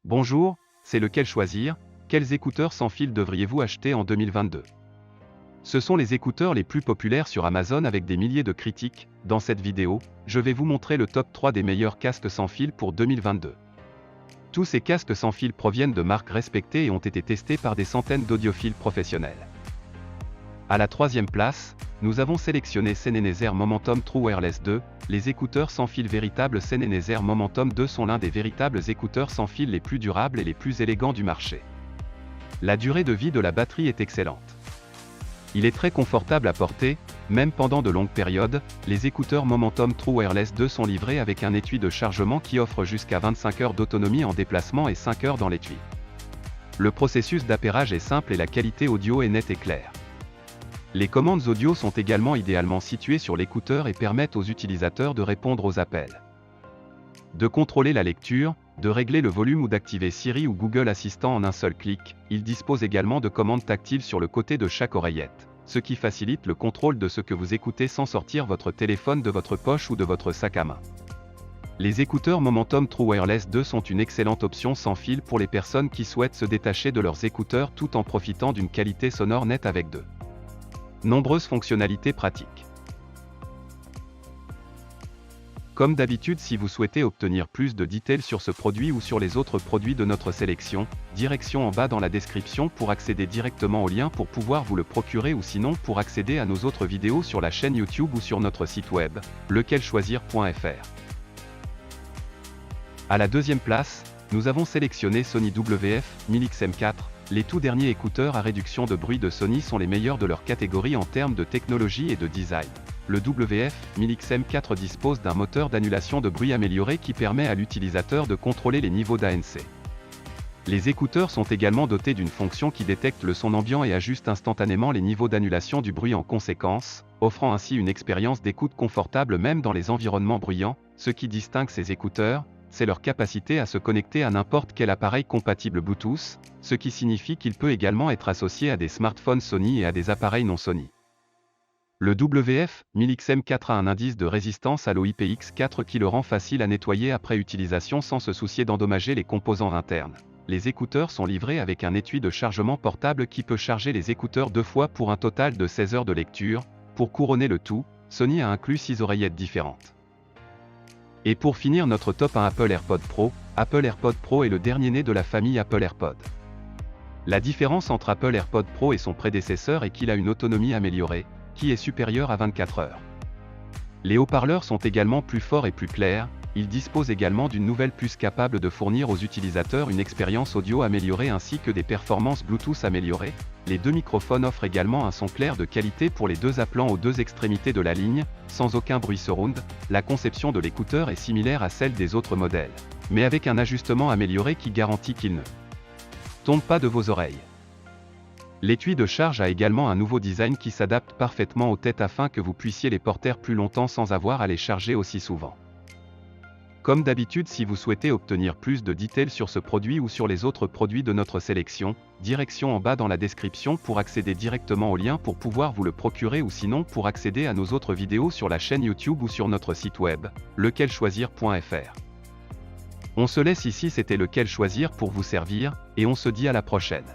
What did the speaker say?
Bonjour, c'est lequel choisir? Quels écouteurs sans fil devriez-vous acheter en 2022? Ce sont les écouteurs les plus populaires sur Amazon avec des milliers de critiques. Dans cette vidéo, je vais vous montrer le top 3 des meilleurs casques sans fil pour 2022. Tous ces casques sans fil proviennent de marques respectées et ont été testés par des centaines d'audiophiles professionnels. À la troisième place, nous avons sélectionné Sennheiser Momentum True Wireless 2. Les écouteurs sans fil véritables Sennheiser Momentum 2 sont l'un des véritables écouteurs sans fil les plus durables et les plus élégants du marché. La durée de vie de la batterie est excellente. Il est très confortable à porter, même pendant de longues périodes. Les écouteurs Momentum True Wireless 2 sont livrés avec un étui de chargement qui offre jusqu'à 25 heures d'autonomie en déplacement et 5 heures dans l'étui. Le processus d'appairage est simple et la qualité audio est nette et claire. Les commandes audio sont également idéalement situées sur l'écouteur et permettent aux utilisateurs de répondre aux appels, de contrôler la lecture, de régler le volume ou d'activer Siri ou Google Assistant en un seul clic. Il dispose également de commandes tactiles sur le côté de chaque oreillette, ce qui facilite le contrôle de ce que vous écoutez sans sortir votre téléphone de votre poche ou de votre sac à main. Les écouteurs Momentum True Wireless 2 sont une excellente option sans fil pour les personnes qui souhaitent se détacher de leurs écouteurs tout en profitant d'une qualité sonore nette avec de nombreuses fonctionnalités pratiques. Comme d'habitude, si vous souhaitez obtenir plus de détails sur ce produit ou sur les autres produits de notre sélection, direction en bas dans la description pour accéder directement au lien pour pouvoir vous le procurer ou sinon pour accéder à nos autres vidéos sur la chaîne YouTube ou sur notre site web, lequelchoisir.fr. À la deuxième place, nous avons sélectionné Sony WF-1000XM4. Les tout derniers écouteurs à réduction de bruit de Sony sont les meilleurs de leur catégorie en termes de technologie et de design. Le WF-1000XM4 dispose d'un moteur d'annulation de bruit amélioré qui permet à l'utilisateur de contrôler les niveaux d'ANC. Les écouteurs sont également dotés d'une fonction qui détecte le son ambiant et ajuste instantanément les niveaux d'annulation du bruit en conséquence, offrant ainsi une expérience d'écoute confortable même dans les environnements bruyants. Ce qui distingue ces écouteurs, c'est leur capacité à se connecter à n'importe quel appareil compatible Bluetooth, ce qui signifie qu'il peut également être associé à des smartphones Sony et à des appareils non Sony. Le WF-1000XM4 a un indice de résistance à l'eau IPX4 qui le rend facile à nettoyer après utilisation sans se soucier d'endommager les composants internes. Les écouteurs sont livrés avec un étui de chargement portable qui peut charger les écouteurs 2 fois pour un total de 16 heures de lecture. Pour couronner le tout, Sony a inclus 6 oreillettes différentes. Et pour finir notre top 1 Apple AirPods Pro. Apple AirPods Pro est le dernier né de la famille Apple AirPods. La différence entre Apple AirPods Pro et son prédécesseur est qu'il a une autonomie améliorée, qui est supérieure à 24 heures. Les haut-parleurs sont également plus forts et plus clairs. Il dispose également d'une nouvelle puce capable de fournir aux utilisateurs une expérience audio améliorée ainsi que des performances Bluetooth améliorées. Les deux microphones offrent également un son clair de qualité pour les deux appelant aux deux extrémités de la ligne, sans aucun bruit surround. La conception de l'écouteur est similaire à celle des autres modèles, mais avec un ajustement amélioré qui garantit qu'il ne tombe pas de vos oreilles. L'étui de charge a également un nouveau design qui s'adapte parfaitement aux têtes afin que vous puissiez les porter plus longtemps sans avoir à les charger aussi souvent. Comme d'habitude, si vous souhaitez obtenir plus de détails sur ce produit ou sur les autres produits de notre sélection, direction en bas dans la description pour accéder directement au lien pour pouvoir vous le procurer ou sinon pour accéder à nos autres vidéos sur la chaîne YouTube ou sur notre site web, lequelchoisir.fr. On se laisse ici, c'était Lequel Choisir pour vous servir, et on se dit à la prochaine.